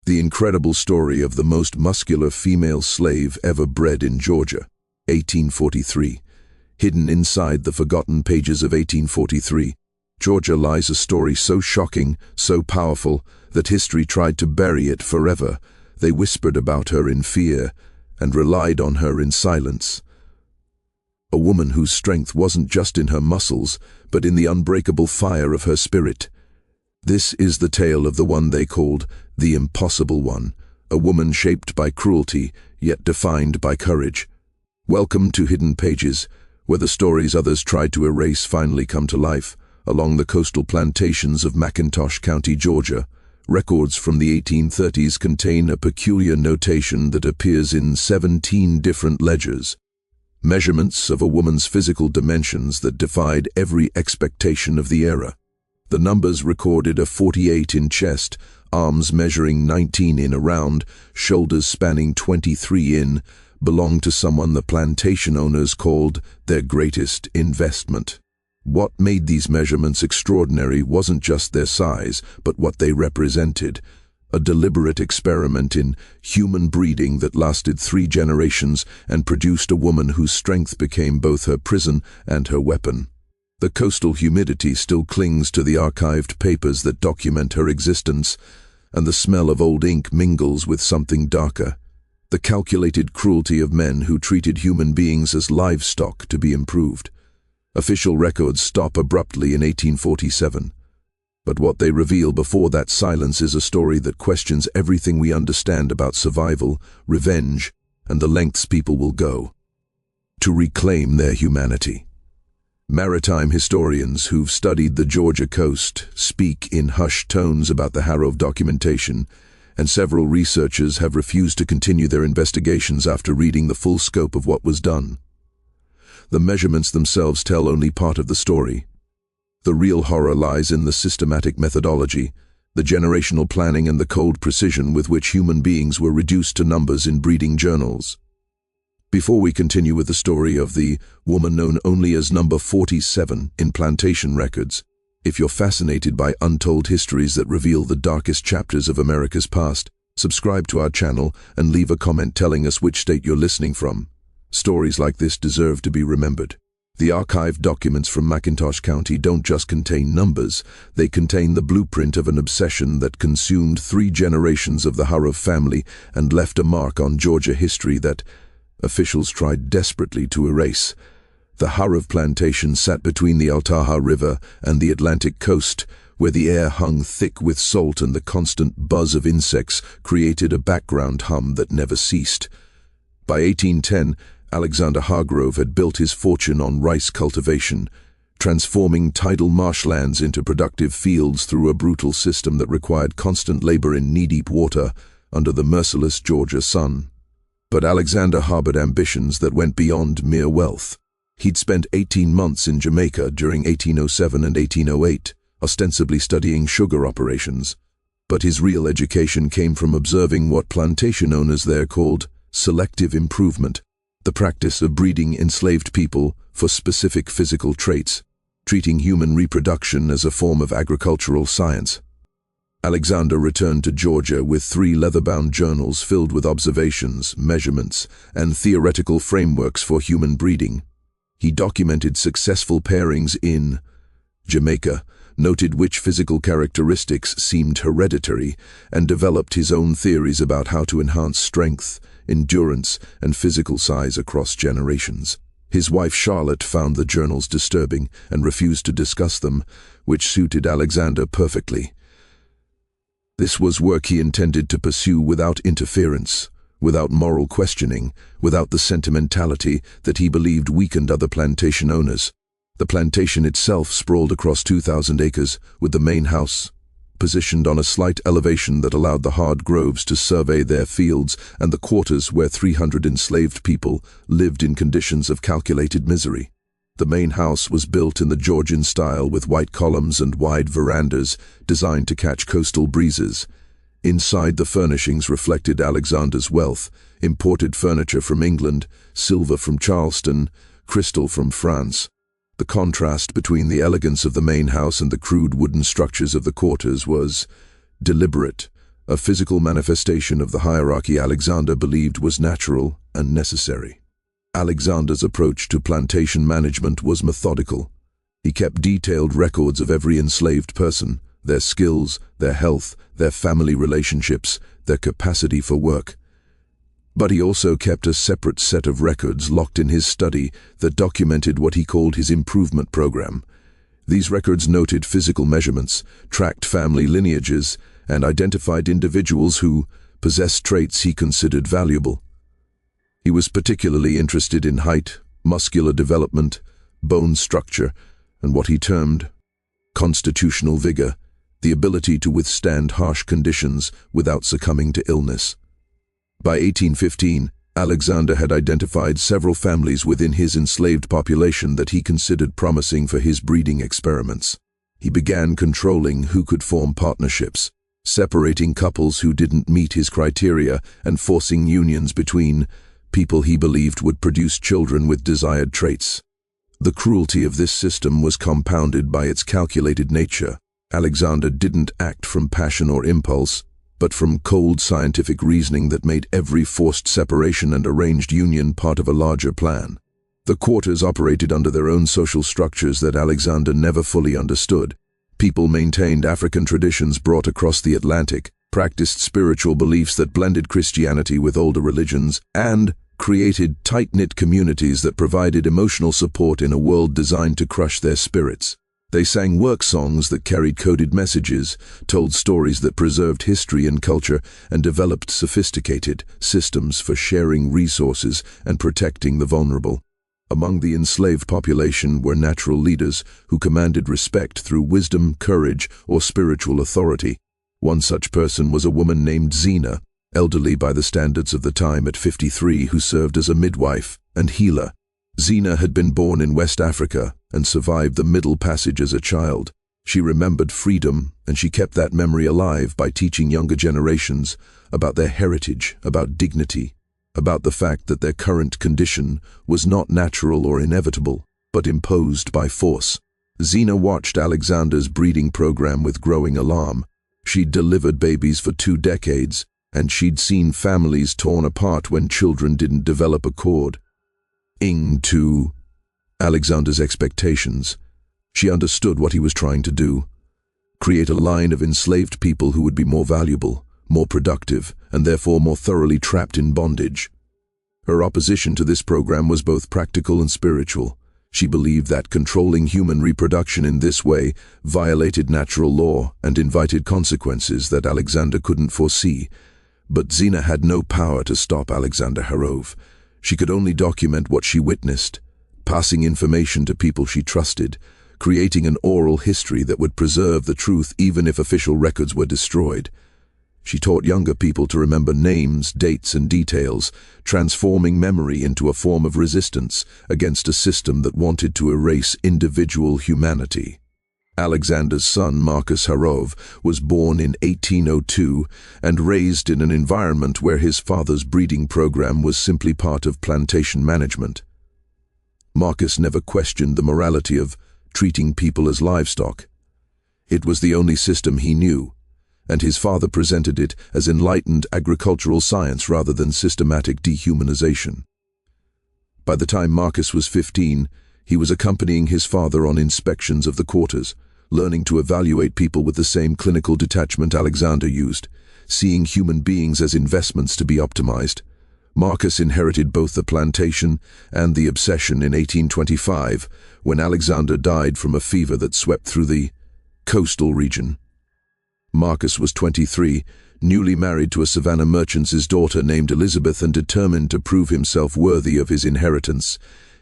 The incredible story of the most muscular female slave ever bred in Georgia, 1843. Hidden inside the forgotten pages of 1843, Georgia lies a story so shocking, so powerful, that history tried to bury it forever. They whispered about her in fear and relied on her in silence. A woman whose strength wasn't just in her muscles, but in the unbreakable fire of her spirit. This is the tale of the one they called the Impossible One, a woman shaped by cruelty, yet defined by courage. Welcome to Hidden Pages, where the stories others tried to erase finally come to life. Along the coastal plantations of McIntosh County, Georgia, records from the 1830s contain a peculiar notation that appears in 17 different ledgers. Measurements of a woman's physical dimensions that defied every expectation of the era. The numbers recorded a 48 in chest, arms measuring 19 in around, shoulders spanning 23 in, belonged to someone the plantation owners called their greatest investment. What made these measurements extraordinary wasn't just their size, but what they represented. A deliberate experiment in human breeding that lasted 3 generations and produced a woman whose strength became both her prison and her weapon. The coastal humidity still clings to the archived papers that document her existence, and the smell of old ink mingles with something darker. The calculated cruelty of men who treated human beings as livestock to be improved. Official records stop abruptly in 1847. But what they reveal before that silence is a story that questions everything we understand about survival, revenge, and the lengths people will go to reclaim their humanity. Maritime historians who've studied the Georgia coast speak in hushed tones about the harrow of documentation, and several researchers have refused to continue their investigations after reading the full scope of what was done. The measurements themselves tell only part of the story. The real horror lies in the systematic methodology, the generational planning and the cold precision with which human beings were reduced to numbers in breeding journals. Before we continue with the story of the woman known only as number 47 in plantation records, if you're fascinated by untold histories that reveal the darkest chapters of America's past, subscribe to our channel and leave a comment telling us which state you're listening from. Stories like this deserve to be remembered. The archived documents from McIntosh County don't just contain numbers, they contain the blueprint of an obsession that consumed 3 generations of the Harrow family and left a mark on Georgia history that officials tried desperately to erase. The Harrow plantation sat between the Altamaha River and the Atlantic coast, where the air hung thick with salt and the constant buzz of insects created a background hum that never ceased. By 1810, Alexander Hargrove had built his fortune on rice cultivation, transforming tidal marshlands into productive fields through a brutal system that required constant labor in knee-deep water under the merciless Georgia sun. But Alexander harbored ambitions that went beyond mere wealth. He'd spent 18 months in Jamaica during 1807 and 1808, ostensibly studying sugar operations. But his real education came from observing what plantation owners there called selective improvement, the practice of breeding enslaved people for specific physical traits, treating human reproduction as a form of agricultural science. Alexander returned to Georgia with 3 leather-bound journals filled with observations, measurements, and theoretical frameworks for human breeding. He documented successful pairings in Jamaica, noted which physical characteristics seemed hereditary, and developed his own theories about how to enhance strength, endurance, and physical size across generations. His wife Charlotte found the journals disturbing and refused to discuss them, which suited Alexander perfectly. This was work he intended to pursue without interference, without moral questioning, without the sentimentality that he believed weakened other plantation owners. The plantation itself sprawled across 2,000 acres, with the main house positioned on a slight elevation that allowed the Hargroves to survey their fields and the quarters where 300 enslaved people lived in conditions of calculated misery. The main house was built in the Georgian style with white columns and wide verandas designed to catch coastal breezes. Inside, the furnishings reflected Alexander's wealth: imported furniture from England, silver from Charleston, crystal from France. The contrast between the elegance of the main house and the crude wooden structures of the quarters was deliberate, a physical manifestation of the hierarchy Alexander believed was natural and necessary. Alexander's approach to plantation management was methodical. He kept detailed records of every enslaved person, their skills, their health, their family relationships, their capacity for work. But he also kept a separate set of records locked in his study that documented what he called his improvement program. These records noted physical measurements, tracked family lineages, and identified individuals who possessed traits he considered valuable. He was particularly interested in height, muscular development, bone structure, and what he termed constitutional vigor, the ability to withstand harsh conditions without succumbing to illness. By 1815, Alexander had identified several families within his enslaved population that he considered promising for his breeding experiments. He began controlling who could form partnerships, separating couples who didn't meet his criteria and forcing unions between people he believed would produce children with desired traits. The cruelty of this system was compounded by its calculated nature. Alexander didn't act from passion or impulse, but from cold scientific reasoning that made every forced separation and arranged union part of a larger plan. The quarters operated under their own social structures that Alexander never fully understood. People maintained African traditions brought across the Atlantic, practiced spiritual beliefs that blended Christianity with older religions, and created tight-knit communities that provided emotional support in a world designed to crush their spirits. They sang work songs that carried coded messages, told stories that preserved history and culture, and developed sophisticated systems for sharing resources and protecting the vulnerable. Among the enslaved population were natural leaders who commanded respect through wisdom, courage, or spiritual authority. One such person was a woman named Zena, elderly by the standards of the time at 53, who served as a midwife and healer. Zena had been born in West Africa and survived the Middle Passage as a child. She remembered freedom, and she kept that memory alive by teaching younger generations about their heritage, about dignity, about the fact that their current condition was not natural or inevitable, but imposed by force. Zena watched Alexander's breeding program with growing alarm. She'd delivered babies for 2 decades, and she'd seen families torn apart when children didn't develop a cord. To Alexander's expectations, she understood what he was trying to do: create a line of enslaved people who would be more valuable, more productive, and therefore more thoroughly trapped in bondage. Her opposition to this program was both practical and spiritual. She believed that controlling human reproduction in this way violated natural law and invited consequences that Alexander couldn't foresee. But Zena had no power to stop Alexander Harov. She could only document what she witnessed, passing information to people she trusted, creating an oral history that would preserve the truth even if official records were destroyed. She taught younger people to remember names, dates, and details, transforming memory into a form of resistance against a system that wanted to erase individual humanity. Alexander's son, Marcus Harov, was born in 1802 and raised in an environment where his father's breeding program was simply part of plantation management. Marcus never questioned the morality of treating people as livestock. It was the only system he knew, and his father presented it as enlightened agricultural science rather than systematic dehumanization. By the time Marcus was 15, he was accompanying his father on inspections of the quarters, learning to evaluate people with the same clinical detachment Alexander used, seeing human beings as investments to be optimized. Marcus inherited both the plantation and the obsession in 1825, when Alexander died from a fever that swept through the coastal region. Marcus was 23, newly married to a Savannah merchant's daughter named Elizabeth, and determined to prove himself worthy of his inheritance.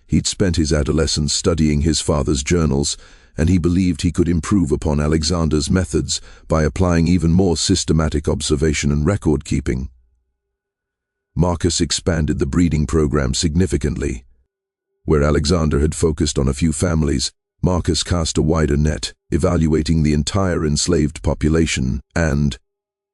He'd spent his adolescence studying his father's journals, and he believed he could improve upon Alexander's methods by applying even more systematic observation and record-keeping. Marcus expanded the breeding program significantly. Where Alexander had focused on a few families, Marcus cast a wider net, evaluating the entire enslaved population and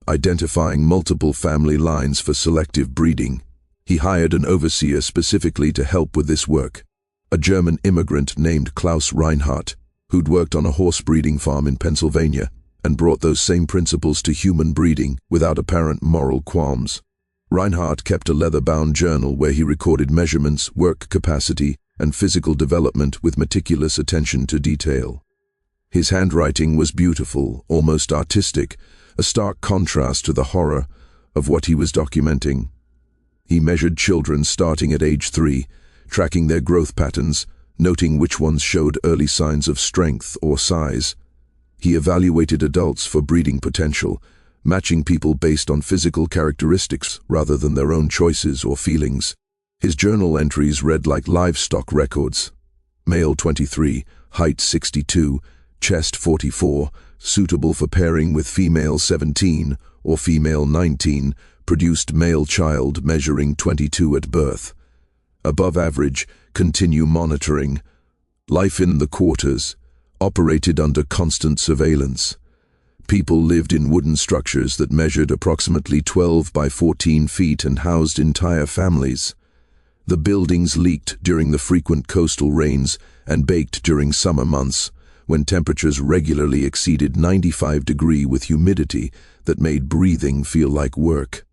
identifying multiple family lines for selective breeding. He hired an overseer specifically to help with this work, a German immigrant named Klaus Reinhardt, who'd worked on a horse breeding farm in Pennsylvania. and brought those same principles to human breeding without apparent moral qualms. Reinhardt kept a leather-bound journal where he recorded measurements, work capacity, and physical development with meticulous attention to detail. His handwriting was beautiful, almost artistic, a stark contrast to the horror of what he was documenting. He measured children starting at age 3, tracking their growth patterns, noting which ones showed early signs of strength or size. He evaluated adults for breeding potential, matching people based on physical characteristics rather than their own choices or feelings. His journal entries read like livestock records. Male 23, height 62, chest 44, suitable for pairing with female 17 or female 19, produced male child measuring 22 at birth. Above average, continue monitoring. Life in the quarters, operated under constant surveillance. People lived in wooden structures that measured approximately 12 by 14 feet and housed entire families. The buildings leaked during the frequent coastal rains and baked during summer months, when temperatures regularly exceeded 95 degrees with humidity that made breathing feel like work.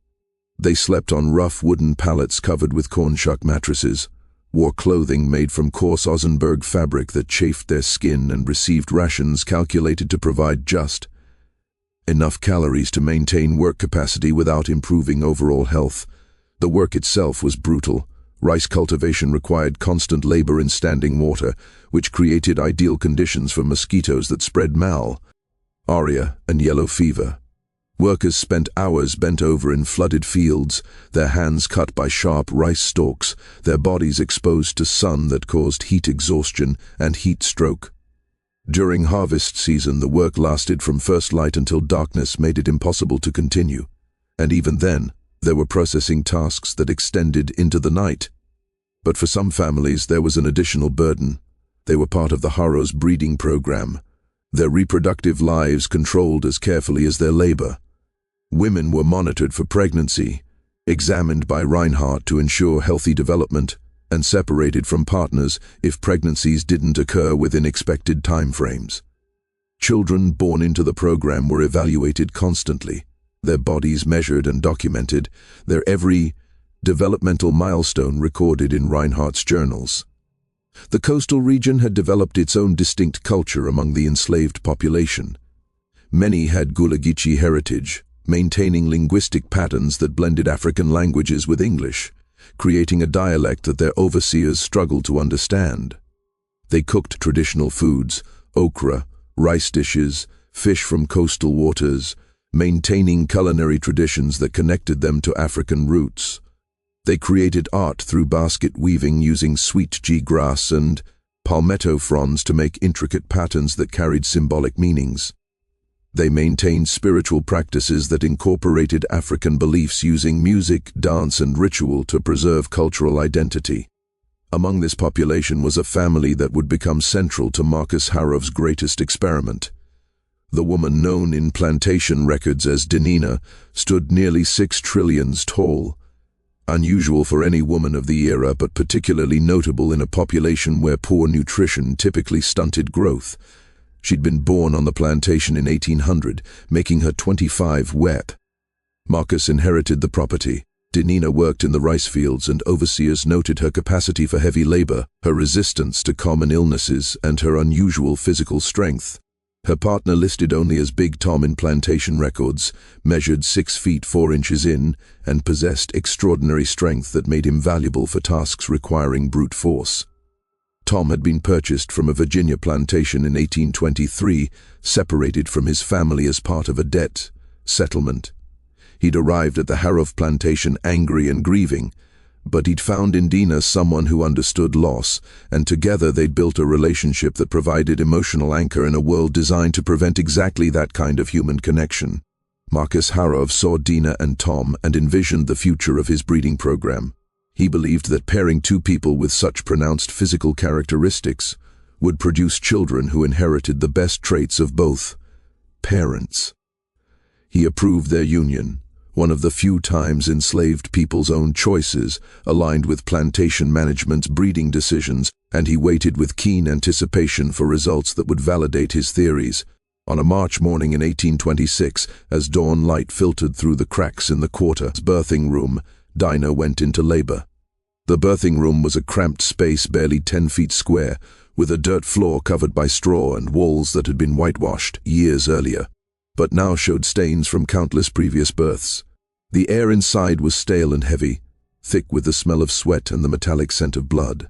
They slept on rough wooden pallets covered with cornshuck mattresses, wore clothing made from coarse Ozenberg fabric that chafed their skin, and received rations calculated to provide just enough calories to maintain work capacity without improving overall health. The work itself was brutal. Rice cultivation required constant labor in standing water, which created ideal conditions for mosquitoes that spread malaria and yellow fever. Workers spent hours bent over in flooded fields, their hands cut by sharp rice stalks, their bodies exposed to sun that caused heat exhaustion and heat stroke. During harvest season, the work lasted from first light until darkness made it impossible to continue. And even then, there were processing tasks that extended into the night. But for some families, there was an additional burden. They were part of the Harrow's breeding program, their reproductive lives controlled as carefully as their labor. Women were monitored for pregnancy, examined by Reinhardt to ensure healthy development, and separated from partners if pregnancies didn't occur within expected timeframes. Children born into the program were evaluated constantly, their bodies measured and documented, their every developmental milestone recorded in Reinhardt's journals. The coastal region had developed its own distinct culture among the enslaved population. Many had Gulagichi heritage, maintaining linguistic patterns that blended African languages with English, creating a dialect that their overseers struggled to understand. They cooked traditional foods, okra, rice dishes, fish from coastal waters, maintaining culinary traditions that connected them to African roots. They created art through basket weaving using sweet G grass and palmetto fronds to make intricate patterns that carried symbolic meanings. They maintained spiritual practices that incorporated African beliefs using music, dance, and ritual to preserve cultural identity. Among this population was a family that would become central to Marcus Harrow's greatest experiment. The woman known in plantation records as Denina stood nearly 6 trillions tall, unusual for any woman of the era but particularly notable in a population where poor nutrition typically stunted growth. She'd been born on the plantation in 1800, making her 25 WEP. Marcus inherited the property. Denina worked in the rice fields, and overseers noted her capacity for heavy labor, her resistance to common illnesses, and her unusual physical strength. Her partner, listed only as Big Tom in plantation records, measured 6 feet 4 inches in and possessed extraordinary strength that made him valuable for tasks requiring brute force. Tom had been purchased from a Virginia plantation in 1823, separated from his family as part of a debt settlement. He'd arrived at the Harrow plantation angry and grieving, but he'd found in Dina someone who understood loss, and together they'd built a relationship that provided emotional anchor in a world designed to prevent exactly that kind of human connection. Marcus Harrow saw Dina and Tom and envisioned the future of his breeding program. He believed that pairing 2 people with such pronounced physical characteristics would produce children who inherited the best traits of both parents. He approved their union, one of the few times enslaved people's own choices aligned with plantation management's breeding decisions, and he waited with keen anticipation for results that would validate his theories. On a March morning in 1826, as dawn light filtered through the cracks in the quarter's birthing room, Dinah went into labor. The birthing room was a cramped space barely 10 feet square, with a dirt floor covered by straw and walls that had been whitewashed years earlier, but now showed stains from countless previous births. The air inside was stale and heavy, thick with the smell of sweat and the metallic scent of blood.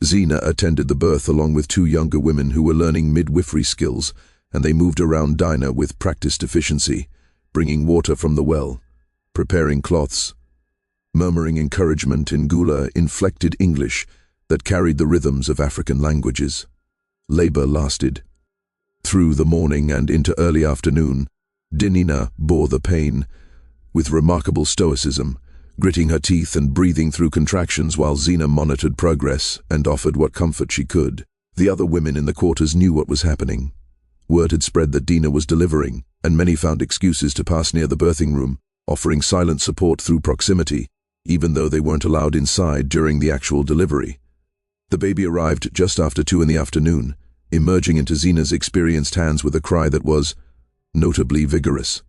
Zena attended the birth along with 2 younger women who were learning midwifery skills, and they moved around Dinah with practiced efficiency, bringing water from the well, preparing cloths, murmuring encouragement in Gula inflected English that carried the rhythms of African languages. Labor lasted. Through the morning and into early afternoon, Dinah bore the pain with remarkable stoicism, gritting her teeth and breathing through contractions while Zena monitored progress and offered what comfort she could. The other women in the quarters knew what was happening. Word had spread that Dinah was delivering, and many found excuses to pass near the birthing room, offering silent support through proximity, even though they weren't allowed inside during the actual delivery. The baby arrived just after 2 in the afternoon, emerging into Zena's experienced hands with a cry that was notably vigorous.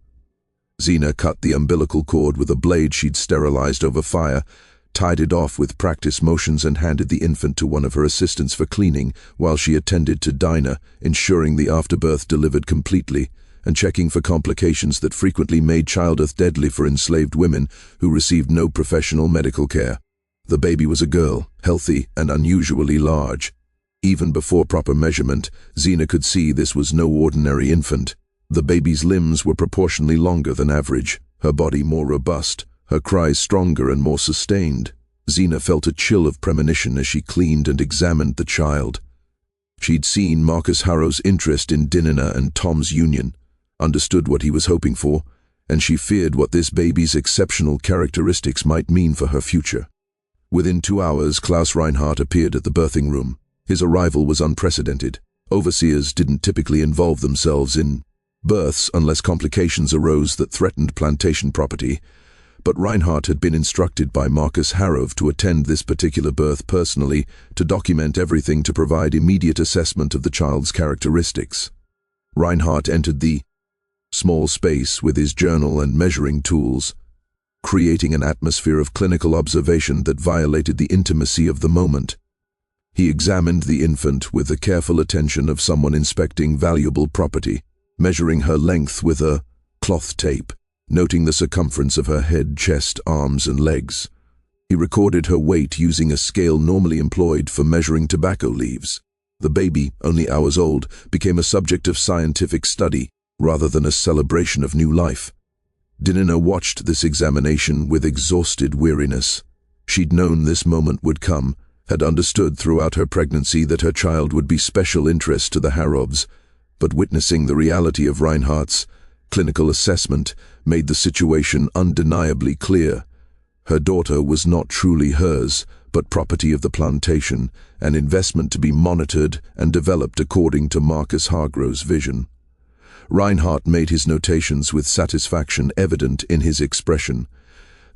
Zena cut the umbilical cord with a blade she'd sterilized over fire, tied it off with practice motions and handed the infant to one of her assistants for cleaning while she attended to Dinah, ensuring the afterbirth delivered completely and checking for complications that frequently made childbirth deadly for enslaved women who received no professional medical care. The baby was a girl, healthy and unusually large. Even before proper measurement, Zena could see this was no ordinary infant. The baby's limbs were proportionally longer than average, her body more robust, her cries stronger and more sustained. Zena felt a chill of premonition as she cleaned and examined the child. She'd seen Marcus Harrow's interest in Dinah and Tom's union, understood what he was hoping for, and she feared what this baby's exceptional characteristics might mean for her future. Within 2 hours, Klaus Reinhardt appeared at the birthing room. His arrival was unprecedented. Overseers didn't typically involve themselves in births unless complications arose that threatened plantation property, but Reinhardt had been instructed by Marcus Harrow to attend this particular birth personally to document everything to provide immediate assessment of the child's characteristics. Reinhardt entered the small space with his journal and measuring tools, creating an atmosphere of clinical observation that violated the intimacy of the moment. He examined the infant with the careful attention of someone inspecting valuable property, measuring her length with a cloth tape, noting the circumference of her head, chest, arms, and legs. He recorded her weight using a scale normally employed for measuring tobacco leaves. The baby, only hours old, became a subject of scientific study rather than a celebration of new life. Dinah watched this examination with exhausted weariness. She'd known this moment would come, had understood throughout her pregnancy that her child would be special interest to the Harrows, but witnessing the reality of Reinhardt's clinical assessment made the situation undeniably clear. Her daughter was not truly hers, but property of the plantation, an investment to be monitored and developed according to Marcus Hargrove's vision. Reinhardt made his notations with satisfaction evident in his expression.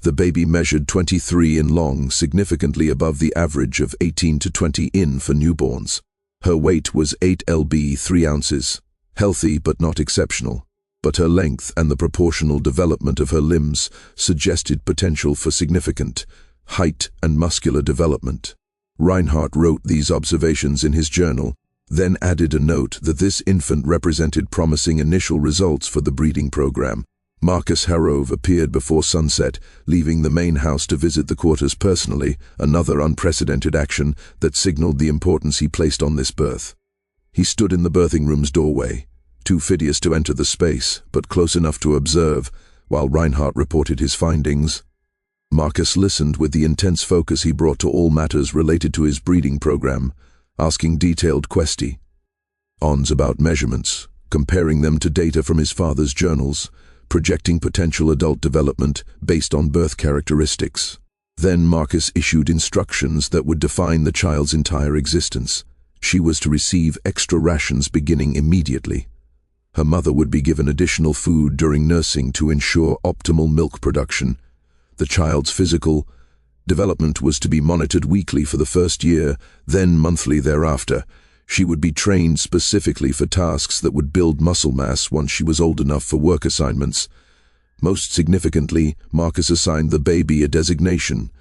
The baby measured 23 in long, significantly above the average of 18 to 20 in for newborns. Her weight was 8 lb 3 ounces, healthy but not exceptional, but her length and the proportional development of her limbs suggested potential for significant height and muscular development. Reinhardt wrote these observations in his journal, then added a note that this infant represented promising initial results for the breeding program. Marcus Harrow appeared before sunset, leaving the main house to visit the quarters personally, another unprecedented action that signaled the importance he placed on this birth. He stood in the birthing room's doorway, too fastidious to enter the space, but close enough to observe, while Reinhardt reported his findings. Marcus listened with the intense focus he brought to all matters related to his breeding program, asking detailed questions about measurements, comparing them to data from his father's journals, projecting potential adult development based on birth characteristics. Then Marcus issued instructions that would define the child's entire existence. She was to receive extra rations beginning immediately. Her mother would be given additional food during nursing to ensure optimal milk production. The child's physical development was to be monitored weekly for the first year, then monthly thereafter. She would be trained specifically for tasks that would build muscle mass once she was old enough for work assignments. Most significantly, Marcus assigned the baby a designation,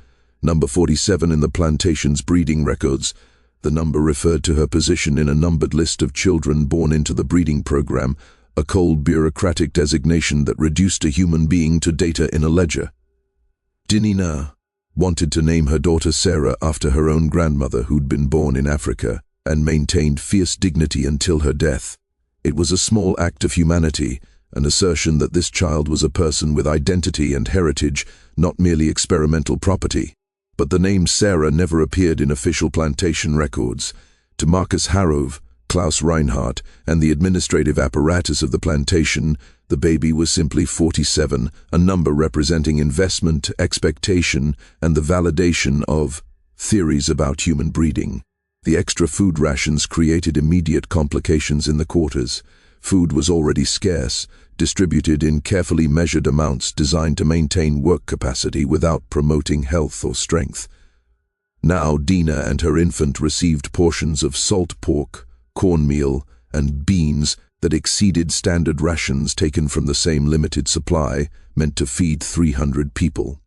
number 47 in the plantation's breeding records. The number referred to her position in a numbered list of children born into the breeding program, a cold bureaucratic designation that reduced a human being to data in a ledger. Dinina wanted to name her daughter Sarah after her own grandmother who'd been born in Africa and maintained fierce dignity until her death. It was a small act of humanity, an assertion that this child was a person with identity and heritage, not merely experimental property. But the name Sarah never appeared in official plantation records. To Marcus Harrove, Klaus Reinhardt, and the administrative apparatus of the plantation, the baby was simply 47, a number representing investment, expectation, and the validation of theories about human breeding. The extra food rations created immediate complications in the quarters. Food was already scarce, distributed in carefully measured amounts designed to maintain work capacity without promoting health or strength. Now Dina and her infant received portions of salt pork, cornmeal, and beans that exceeded standard rations taken from the same limited supply, meant to feed 300 people.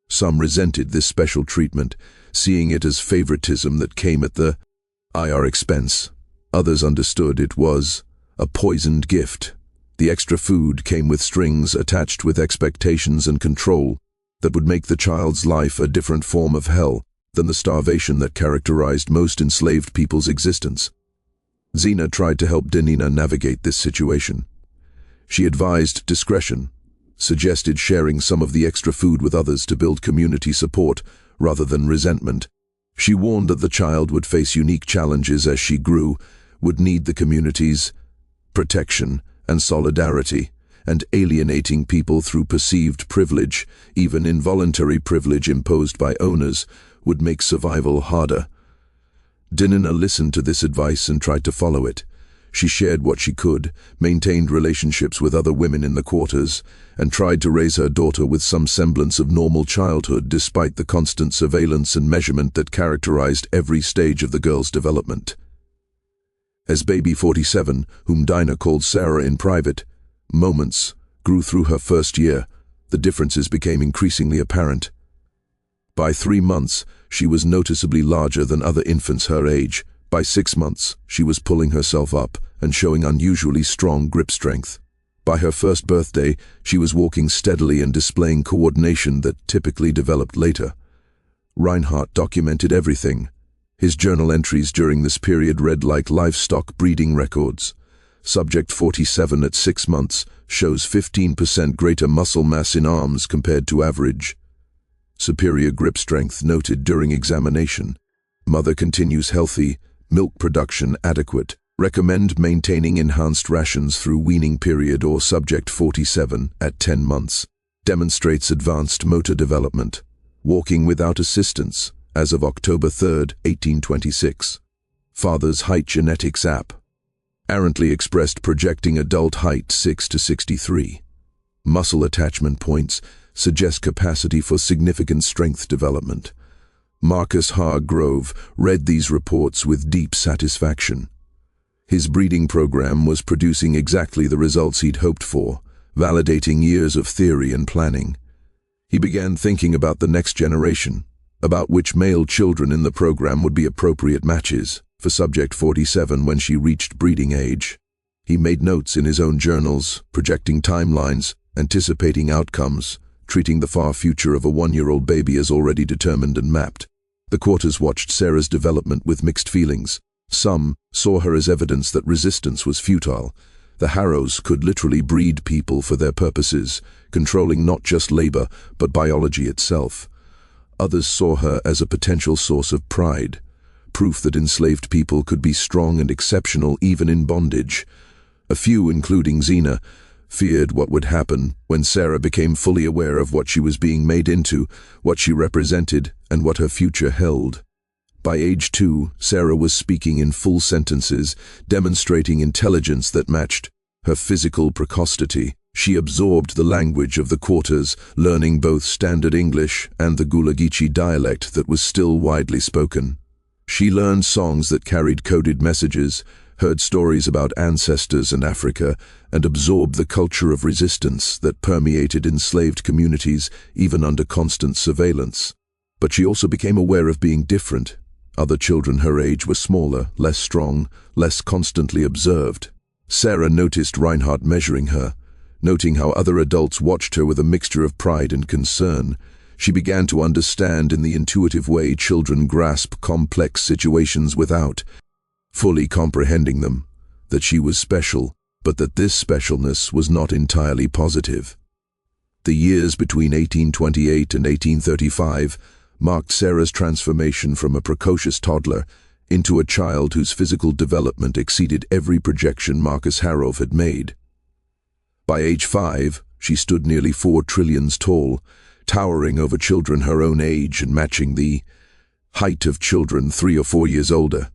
Some resented this special treatment, seeing it as favoritism that came at the IR expense. Others understood it was a poisoned gift. The extra food came with strings attached with expectations and control that would make the child's life a different form of hell than the starvation that characterized most enslaved people's existence. Zena tried to help Dinina navigate this situation. She advised discretion, suggested sharing some of the extra food with others to build community support rather than resentment. She warned that the child would face unique challenges as she grew, would need the community's protection and solidarity, and alienating people through perceived privilege, even involuntary privilege imposed by owners, would make survival harder. Dinina listened to this advice and tried to follow it. She shared what she could, maintained relationships with other women in the quarters, and tried to raise her daughter with some semblance of normal childhood despite the constant surveillance and measurement that characterized every stage of the girl's development. As baby 47, whom Dinah called Sarah in private, moments grew through her first year, the differences became increasingly apparent. By 3 months, she was noticeably larger than other infants her age. By 6 months, she was pulling herself up and showing unusually strong grip strength. By her first birthday, she was walking steadily and displaying coordination that typically developed later. Reinhardt documented everything. His journal entries during this period read like livestock breeding records. Subject 47 at 6 months shows 15% greater muscle mass in arms compared to average. Superior grip strength noted during examination. Mother continues healthy, milk production adequate. Recommend maintaining enhanced rations through weaning period or subject 47 at 10 months. Demonstrates advanced motor development. Walking without assistance as of October 3, 1826. Father's height genetics app. Errantly expressed projecting adult height 6 to 63. Muscle attachment points suggest capacity for significant strength development. Marcus Hargrove read these reports with deep satisfaction. His breeding program was producing exactly the results he'd hoped for, validating years of theory and planning. He began thinking about the next generation, about which male children in the program would be appropriate matches for subject 47 when she reached breeding age. He made notes in his own journals, projecting timelines, anticipating outcomes, treating the far future of a 1-year-old baby as already determined and mapped. The quarters watched Sarah's development with mixed feelings. Some saw her as evidence that resistance was futile. The Harrows could literally breed people for their purposes, controlling not just labor, but biology itself. Others saw her as a potential source of pride, proof that enslaved people could be strong and exceptional even in bondage. A few, including Zena, feared what would happen when Sarah became fully aware of what she was being made into, what she represented, and what her future held. By age 2, Sarah was speaking in full sentences, demonstrating intelligence that matched her physical precocity. She absorbed the language of the quarters, learning both standard English and the Gulagichi dialect that was still widely spoken. She learned songs that carried coded messages, heard stories about ancestors and Africa, and absorbed the culture of resistance that permeated enslaved communities even under constant surveillance. But she also became aware of being different. Other children her age were smaller, less strong, less constantly observed. Sarah noticed Reinhardt measuring her, noting how other adults watched her with a mixture of pride and concern. She began to understand in the intuitive way children grasp complex situations without fully comprehending them, that she was special, but that this specialness was not entirely positive. The years between 1828 and 1835 marked Sarah's transformation from a precocious toddler into a child whose physical development exceeded every projection Marcus Harrove had made. By age 5, she stood nearly 4 trillions tall, towering over children her own age and matching the height of children 3 or 4 years older.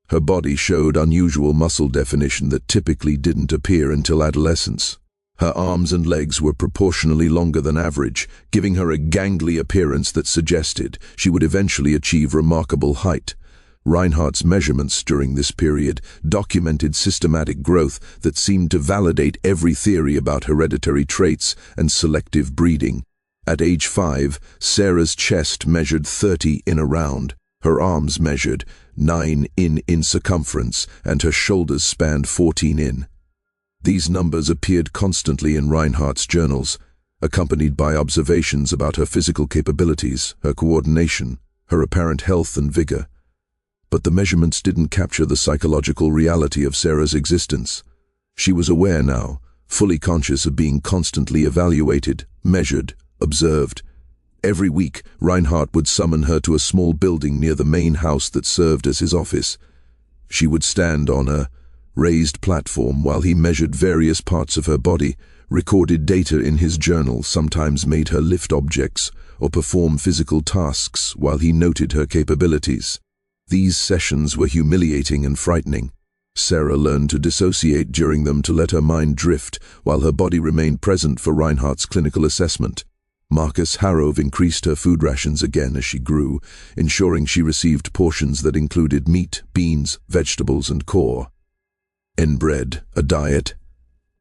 Her body showed unusual muscle definition that typically didn't appear until adolescence. Her arms and legs were proportionally longer than average, giving her a gangly appearance that suggested she would eventually achieve remarkable height. Reinhardt's measurements during this period documented systematic growth that seemed to validate every theory about hereditary traits and selective breeding. At age 5, Sarah's chest measured 30 in around, her arms measured 9 in circumference, and her shoulders spanned 14 in. These numbers appeared constantly in Reinhardt's journals, accompanied by observations about her physical capabilities, her coordination, her apparent health and vigor. But the measurements didn't capture the psychological reality of Sarah's existence. She was aware now, fully conscious of being constantly evaluated, measured, observed. Every week, Reinhardt would summon her to a small building near the main house that served as his office. She would stand on a raised platform while he measured various parts of her body, recorded data in his journal, sometimes made her lift objects or perform physical tasks while he noted her capabilities. These sessions were humiliating and frightening. Sarah learned to dissociate during them, to let her mind drift while her body remained present for Reinhardt's clinical assessment. Marcus Harrove increased her food rations again as she grew, ensuring she received portions that included meat, beans, vegetables, and core. Bred, a diet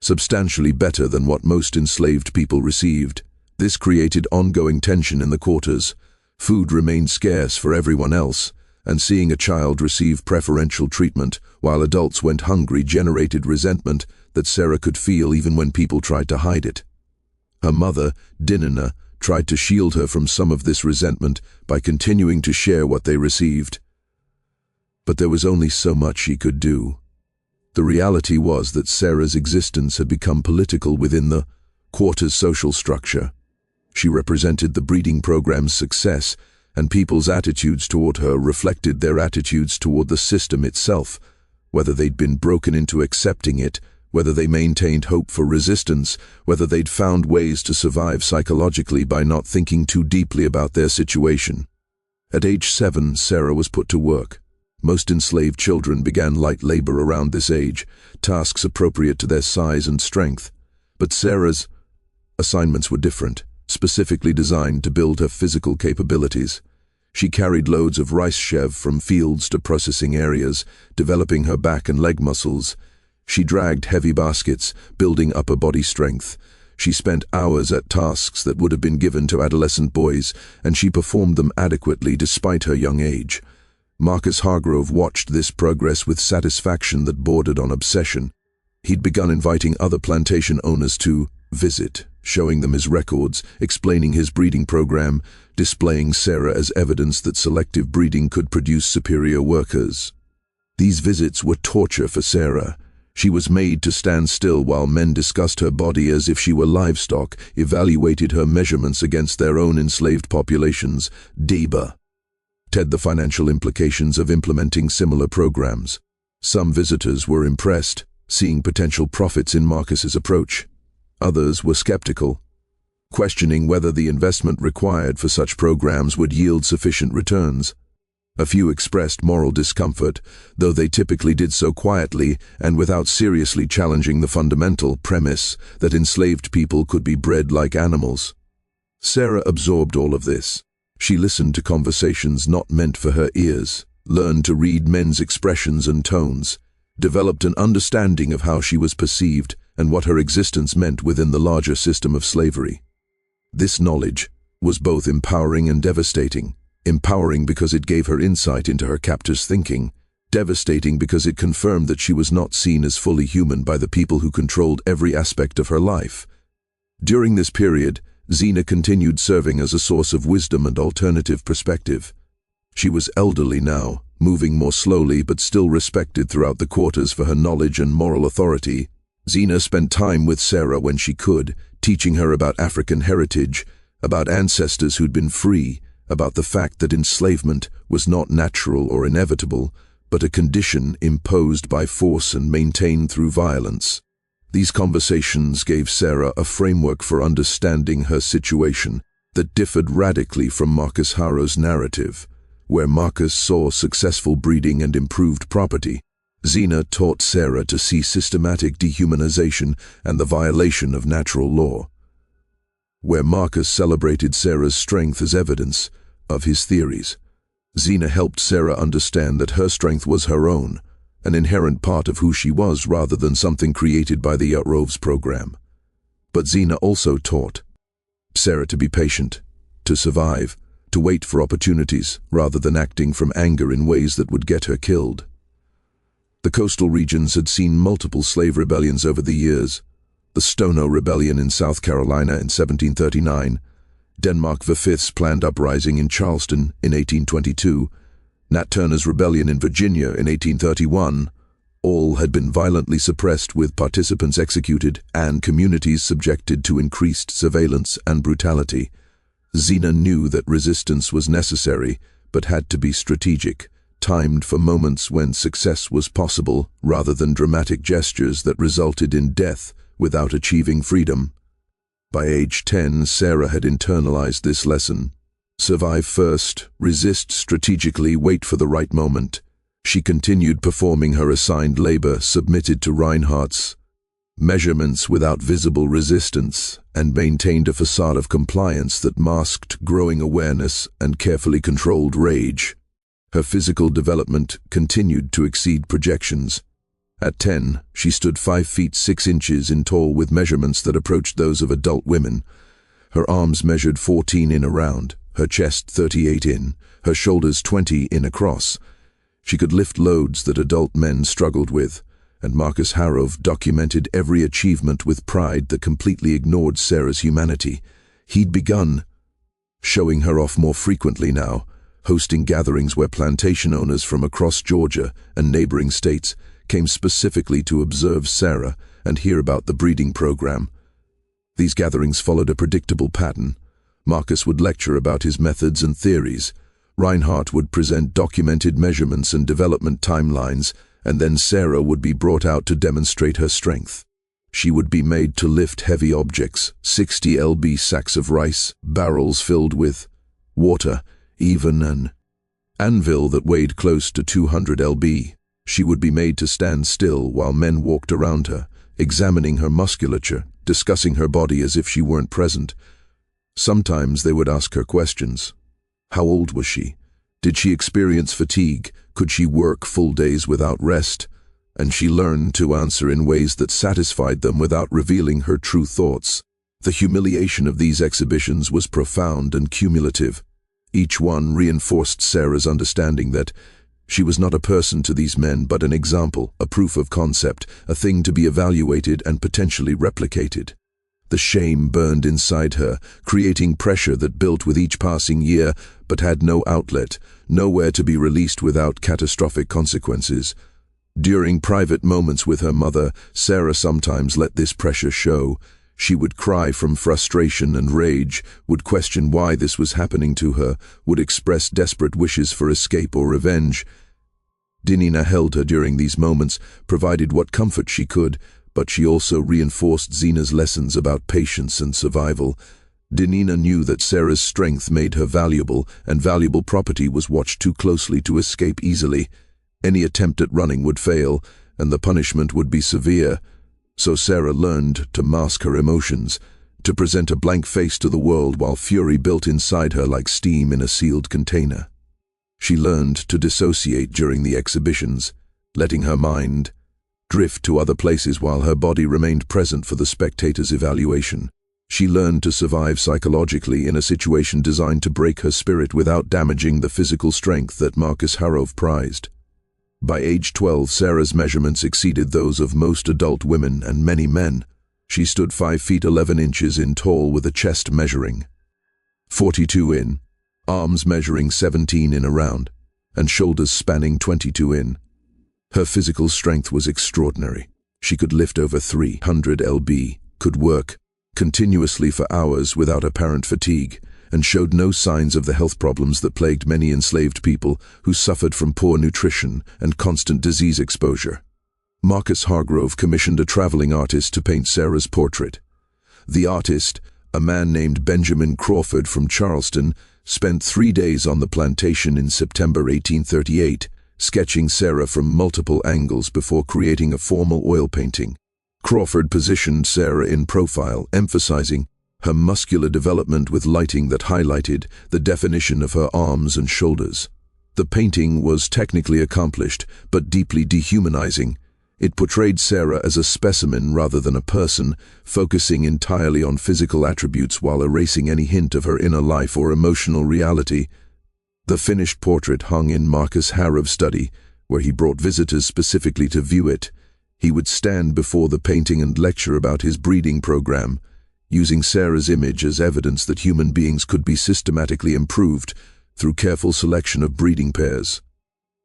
substantially better than what most enslaved people received. This created ongoing tension in the quarters. Food remained scarce for everyone else, and seeing a child receive preferential treatment while adults went hungry generated resentment that Sarah could feel even when people tried to hide it. Her mother, Dinana, tried to shield her from some of this resentment by continuing to share what they received. But there was only so much she could do. The reality was that Sarah's existence had become political within the quarter's social structure. She represented the breeding program's success, and people's attitudes toward her reflected their attitudes toward the system itself, whether they'd been broken into accepting it, whether they maintained hope for resistance, whether they'd found ways to survive psychologically by not thinking too deeply about their situation. At age 7, Sarah was put to work. Most enslaved children began light labor around this age, tasks appropriate to their size and strength. But Sarah's assignments were different, specifically designed to build her physical capabilities. She carried loads of rice shev from fields to processing areas, developing her back and leg muscles. She dragged heavy baskets, building upper body strength. She spent hours at tasks that would have been given to adolescent boys, and she performed them adequately despite her young age. Marcus Hargrove watched this progress with satisfaction that bordered on obsession. He'd begun inviting other plantation owners to visit, showing them his records, explaining his breeding program, displaying Sarah as evidence that selective breeding could produce superior workers. These visits were torture for Sarah. She was made to stand still while men discussed her body as if she were livestock, evaluated her measurements against their own enslaved populations, Deba. The financial implications of implementing similar programs. Some visitors were impressed, seeing potential profits in Marcus's approach. Others were skeptical, questioning whether the investment required for such programs would yield sufficient returns. A few expressed moral discomfort, though they typically did so quietly and without seriously challenging the fundamental premise that enslaved people could be bred like animals. Sarah absorbed all of this. She listened to conversations not meant for her ears, learned to read men's expressions and tones, developed an understanding of how she was perceived and what her existence meant within the larger system of slavery. This knowledge was both empowering and devastating. Empowering because it gave her insight into her captor's thinking, devastating because it confirmed that she was not seen as fully human by the people who controlled every aspect of her life. During this period, Xena continued serving as a source of wisdom and alternative perspective. She was elderly now, moving more slowly but still respected throughout the quarters for her knowledge and moral authority. Xena spent time with Sarah when she could, teaching her about African heritage, about ancestors who'd been free, about the fact that enslavement was not natural or inevitable, but a condition imposed by force and maintained through violence. These conversations gave Sarah a framework for understanding her situation that differed radically from Marcus Harrow's narrative. Where Marcus saw successful breeding and improved property, Xena taught Sarah to see systematic dehumanization and the violation of natural law. Where Marcus celebrated Sarah's strength as evidence of his theories, Xena helped Sarah understand that her strength was her own, an inherent part of who she was rather than something created by the Rove's program. But Xena also taught Sarah to be patient, to survive, to wait for opportunities rather than acting from anger in ways that would get her killed. The coastal regions had seen multiple slave rebellions over the years. The Stono Rebellion in South Carolina in 1739, Denmark V's planned uprising in Charleston in 1822, Nat Turner's rebellion in Virginia in 1831, all had been violently suppressed with participants executed and communities subjected to increased surveillance and brutality. Xena knew that resistance was necessary, but had to be strategic, timed for moments when success was possible rather than dramatic gestures that resulted in death without achieving freedom. By age 10, Sarah had internalized this lesson. Survive first, resist strategically, wait for the right moment. She continued performing her assigned labor, submitted to Reinhardt's measurements without visible resistance, and maintained a facade of compliance that masked growing awareness and carefully controlled rage. Her physical development continued to exceed projections. At 10, she stood 5 feet 6 inches in tall with measurements that approached those of adult women. Her arms measured 14 in around, her chest 38 in, her shoulders 20 in across. She could lift loads that adult men struggled with, and Marcus Harrow documented every achievement with pride that completely ignored Sarah's humanity. He'd begun showing her off more frequently now, hosting gatherings where plantation owners from across Georgia and neighboring states came specifically to observe Sarah and hear about the breeding program. These gatherings followed a predictable pattern. Marcus would lecture about his methods and theories. Reinhardt would present documented measurements and development timelines, and then Sarah would be brought out to demonstrate her strength. She would be made to lift heavy objects, 60 lb sacks of rice, barrels filled with water, even an anvil that weighed close to 200 lb. She would be made to stand still while men walked around her, examining her musculature, discussing her body as if she weren't present. Sometimes they would ask her questions. How old was she? Did she experience fatigue? Could she work full days without rest? And she learned to answer in ways that satisfied them without revealing her true thoughts. The humiliation of these exhibitions was profound and cumulative. Each one reinforced Sarah's understanding that she was not a person to these men, but an example, a proof of concept, a thing to be evaluated and potentially replicated. The shame burned inside her, creating pressure that built with each passing year, but had no outlet, nowhere to be released without catastrophic consequences. During private moments with her mother, Sarah sometimes let this pressure show. She would cry from frustration and rage, would question why this was happening to her, would express desperate wishes for escape or revenge. Dinina held her during these moments, provided what comfort she could, but she also reinforced Xena's lessons about patience and survival. Dinina knew that Sarah's strength made her valuable, and valuable property was watched too closely to escape easily. Any attempt at running would fail, and the punishment would be severe. So Sarah learned to mask her emotions, to present a blank face to the world while fury built inside her like steam in a sealed container. She learned to dissociate during the exhibitions, letting her mind drift to other places while her body remained present for the spectator's evaluation. She learned to survive psychologically in a situation designed to break her spirit without damaging the physical strength that Marcus Harrove prized. By age 12, Sarah's measurements exceeded those of most adult women and many men. She stood 5 feet 11 inches in tall with a chest measuring 42 in, arms measuring 17 in around, and shoulders spanning 22 in. Her physical strength was extraordinary. She could lift over 300 lb, could work continuously for hours without apparent fatigue, and showed no signs of the health problems that plagued many enslaved people who suffered from poor nutrition and constant disease exposure. Marcus Hargrove commissioned a traveling artist to paint Sarah's portrait. The artist, a man named Benjamin Crawford from Charleston, spent 3 days on the plantation in September 1838, sketching Sarah from multiple angles before creating a formal oil painting. Crawford positioned Sarah in profile, emphasizing her muscular development with lighting that highlighted the definition of her arms and shoulders. The painting was technically accomplished, but deeply dehumanizing. It portrayed Sarah as a specimen rather than a person, focusing entirely on physical attributes while erasing any hint of her inner life or emotional reality. The finished portrait hung in Marcus Harrove's study, where he brought visitors specifically to view it. He would stand before the painting and lecture about his breeding program, using Sarah's image as evidence that human beings could be systematically improved through careful selection of breeding pairs.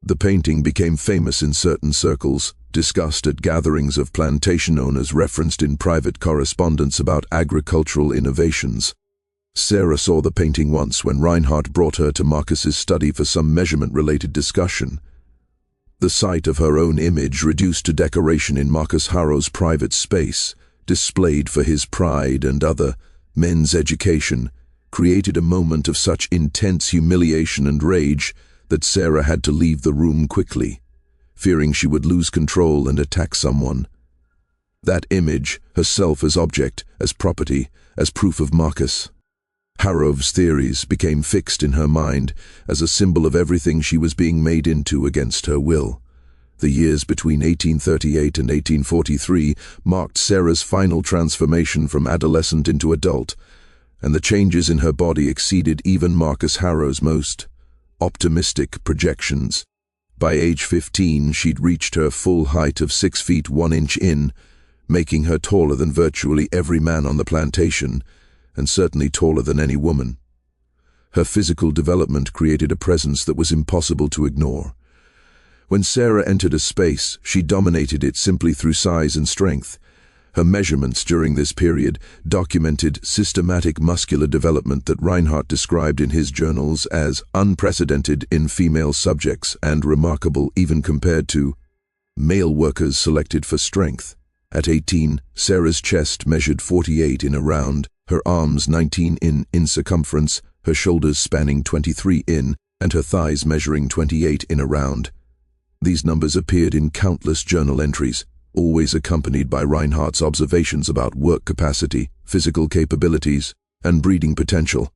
The painting became famous in certain circles, discussed at gatherings of plantation owners, referenced in private correspondence about agricultural innovations. Sarah saw the painting once when Reinhardt brought her to Marcus's study for some measurement-related discussion. The sight of her own image reduced to decoration in Marcus Harrove's private space, displayed for his pride and other men's education, created a moment of such intense humiliation and rage that Sarah had to leave the room quickly, fearing she would lose control and attack someone. That image, herself as object, as property, as proof of Marcus Harrove's theories, became fixed in her mind as a symbol of everything she was being made into against her will. The years between 1838 and 1843 marked Sarah's final transformation from adolescent into adult, and the changes in her body exceeded even Marcus Harrove's most optimistic projections. By age 15, she'd reached her full height of 6 feet 1 inch in, making her taller than virtually every man on the plantation, and certainly taller than any woman. Her physical development created a presence that was impossible to ignore. When Sarah entered a space, she dominated it simply through size and strength. Her measurements during this period documented systematic muscular development that Reinhardt described in his journals as unprecedented in female subjects and remarkable even compared to male workers selected for strength. At 18, Sarah's chest measured 48 in around, her arms 19 in circumference, her shoulders spanning 23 in, and her thighs measuring 28 in around. These numbers appeared in countless journal entries, always accompanied by Reinhardt's observations about work capacity, physical capabilities, and breeding potential.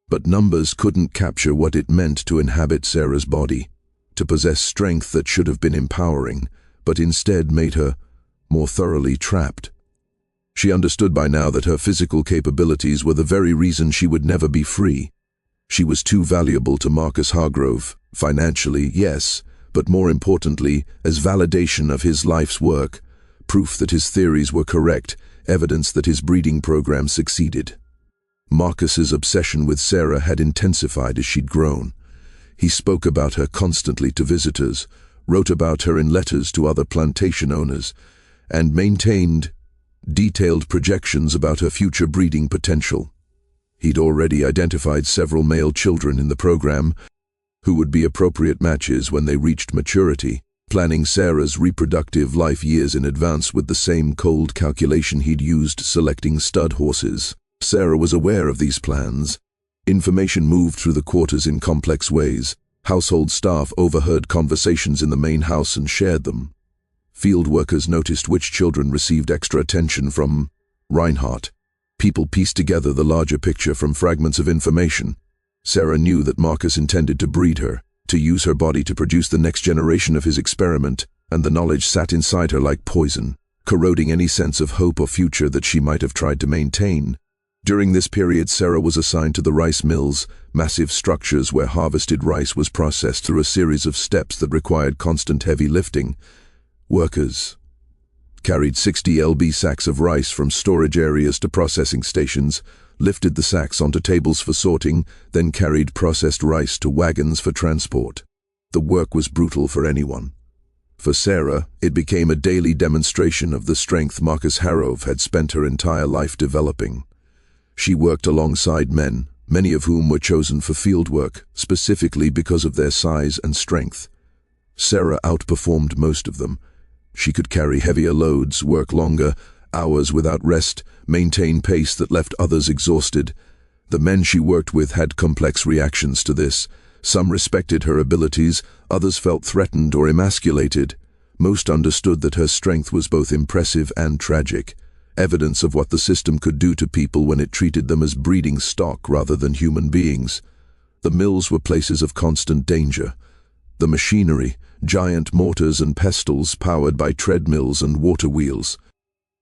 But numbers couldn't capture what it meant to inhabit Sarah's body, to possess strength that should have been empowering, but instead made her more thoroughly trapped. She understood by now that her physical capabilities were the very reason she would never be free. She was too valuable to Marcus Hargrove, financially, yes, but more importantly, as validation of his life's work, proof that his theories were correct, evidence that his breeding program succeeded. Marcus's obsession with Sarah had intensified as she'd grown. He spoke about her constantly to visitors, wrote about her in letters to other plantation owners, and maintained detailed projections about her future breeding potential. He'd already identified several male children in the program who would be appropriate matches when they reached maturity, planning Sarah's reproductive life years in advance with the same cold calculation he'd used selecting stud horses. Sarah was aware of these plans. Information moved through the quarters in complex ways. Household staff overheard conversations in the main house and shared them. Field workers noticed which children received extra attention from Reinhardt. People pieced together the larger picture from fragments of information. Sarah knew that Marcus intended to breed her, to use her body to produce the next generation of his experiment, and the knowledge sat inside her like poison, corroding any sense of hope or future that she might have tried to maintain. During this period, Sarah was assigned to the rice mills, massive structures where harvested rice was processed through a series of steps that required constant heavy lifting. Workers carried 60 lb sacks of rice from storage areas to processing stations, lifted the sacks onto tables for sorting, then carried processed rice to wagons for transport. The work was brutal for anyone. For Sarah, it became a daily demonstration of the strength Marcus Harrove had spent her entire life developing. She worked alongside men, many of whom were chosen for field work, specifically because of their size and strength. Sarah outperformed most of them. She could carry heavier loads, work longer hours without rest, maintain pace that left others exhausted. The men she worked with had complex reactions to this. Some respected her abilities, others felt threatened or emasculated. Most understood that her strength was both impressive and tragic, evidence of what the system could do to people when it treated them as breeding stock rather than human beings. The mills were places of constant danger. The machinery, giant mortars and pestles powered by treadmills and water wheels,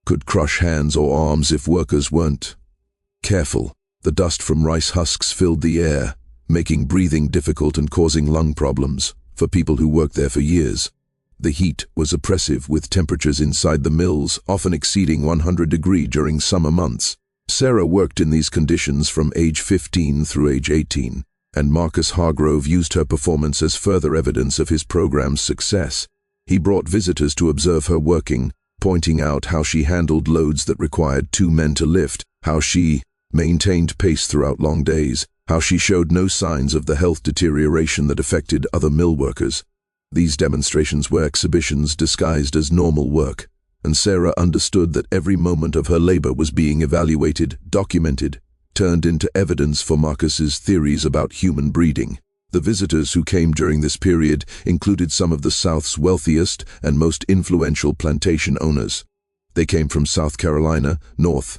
could crush hands or arms if workers weren't careful. The dust from rice husks filled the air, making breathing difficult and causing lung problems for people who worked there for years. The heat was oppressive, with temperatures inside the mills often exceeding 100 degrees during summer months. Sarah worked in these conditions from age 15 through age 18, and Marcus Hargrove used her performance as further evidence of his program's success. He brought visitors to observe her working, pointing out how she handled loads that required 2 men to lift, how she maintained pace throughout long days, how she showed no signs of the health deterioration that affected other mill workers. These demonstrations were exhibitions disguised as normal work, and Sarah understood that every moment of her labor was being evaluated, documented, turned into evidence for Marcus's theories about human breeding. The visitors who came during this period included some of the South's wealthiest and most influential plantation owners. They came from South Carolina, North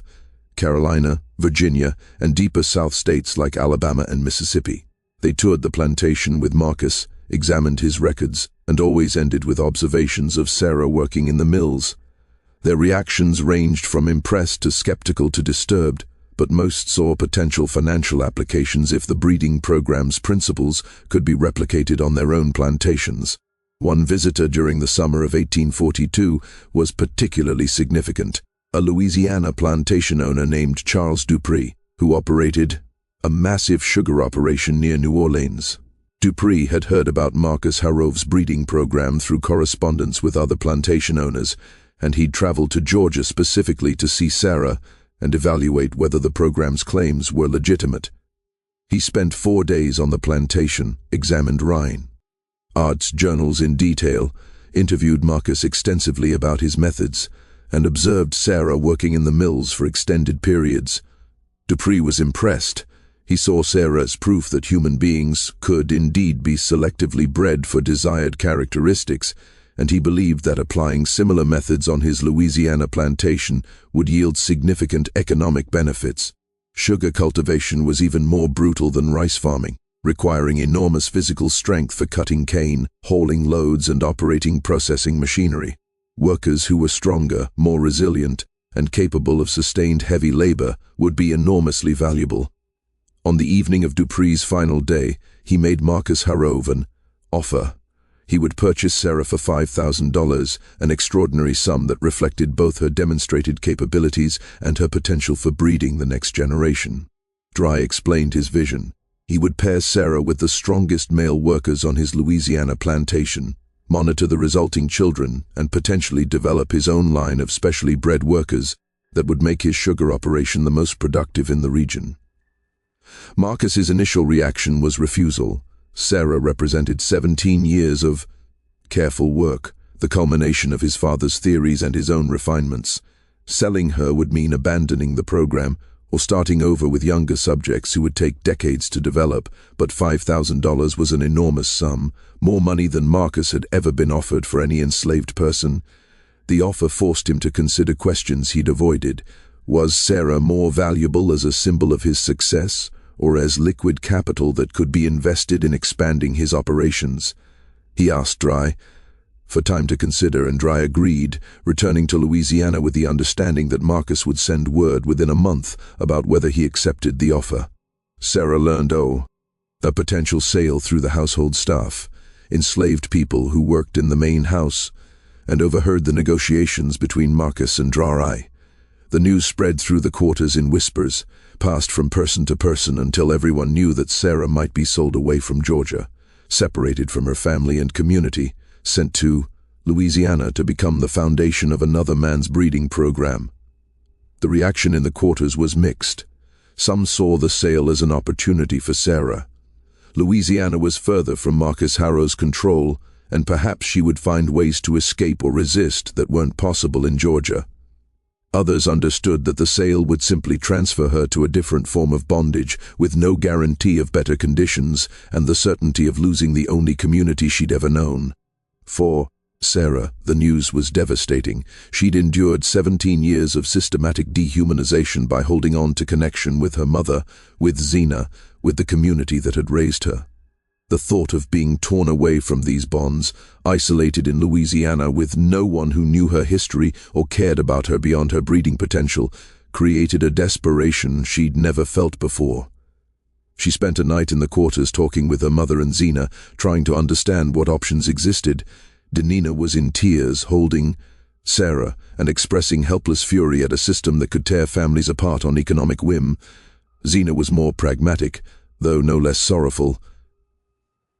Carolina, Virginia, and deeper South states like Alabama and Mississippi. They toured the plantation with Marcus, examined his records, and always ended with observations of Sarah working in the mills. Their reactions ranged from impressed to skeptical to disturbed, but most saw potential financial applications if the breeding program's principles could be replicated on their own plantations. One visitor during the summer of 1842 was particularly significant, a Louisiana plantation owner named Charles Dupree, who operated a massive sugar operation near New Orleans. Dupree had heard about Marcus Harrove's breeding program through correspondence with other plantation owners, and he'd traveled to Georgia specifically to see Sarah and evaluate whether the program's claims were legitimate. He spent 4 days on the plantation, examined Rhine arts journals in detail, interviewed Marcus extensively about his methods, and observed Sarah working in the mills for extended periods. Dupree was impressed. He saw Sarah as proof that human beings could indeed be selectively bred for desired characteristics, and he believed that applying similar methods on his Louisiana plantation would yield significant economic benefits. Sugar cultivation was even more brutal than rice farming, requiring enormous physical strength for cutting cane, hauling loads, and operating processing machinery. Workers who were stronger, more resilient, and capable of sustained heavy labor would be enormously valuable. On the evening of Dupree's final day, he made Marcus Harrove an offer. He would purchase Sarah for $5,000, an extraordinary sum that reflected both her demonstrated capabilities and her potential for breeding the next generation. Dry explained his vision. He would pair Sarah with the strongest male workers on his Louisiana plantation, monitor the resulting children, and potentially develop his own line of specially bred workers that would make his sugar operation the most productive in the region. Marcus's initial reaction was refusal. Sarah represented 17 years of careful work, the culmination of his father's theories and his own refinements. Selling her would mean abandoning the program or starting over with younger subjects who would take decades to develop, but $5,000 was an enormous sum, more money than Marcus had ever been offered for any enslaved person. The offer forced him to consider questions he'd avoided. Was Sarah more valuable as a symbol of his success, or as liquid capital that could be invested in expanding his operations. He asked Dry for time to consider, and Dry agreed, returning to Louisiana with the understanding that Marcus would send word within a month about whether he accepted the offer. Sarah learned a potential sale through the household staff, enslaved people who worked in the main house, and overheard the negotiations between Marcus and Dry. The news spread through the quarters in whispers, passed from person to person until everyone knew that Sarah might be sold away from Georgia, separated from her family and community, sent to Louisiana to become the foundation of another man's breeding program. The reaction in the quarters was mixed. Some saw the sale as an opportunity for Sarah. Louisiana was further from Marcus Harrow's control, and perhaps she would find ways to escape or resist that weren't possible in Georgia. Others understood that the sale would simply transfer her to a different form of bondage, with no guarantee of better conditions and the certainty of losing the only community she'd ever known. For Sarah, the news was devastating. She'd endured 17 years of systematic dehumanization by holding on to connection with her mother, with Zena, with the community that had raised her. The thought of being torn away from these bonds, isolated in Louisiana with no one who knew her history or cared about her beyond her breeding potential, created a desperation she'd never felt before. She spent a night in the quarters talking with her mother and Zena, trying to understand what options existed. Denina was in tears, holding Sarah and expressing helpless fury at a system that could tear families apart on economic whim. Zena was more pragmatic, though no less sorrowful.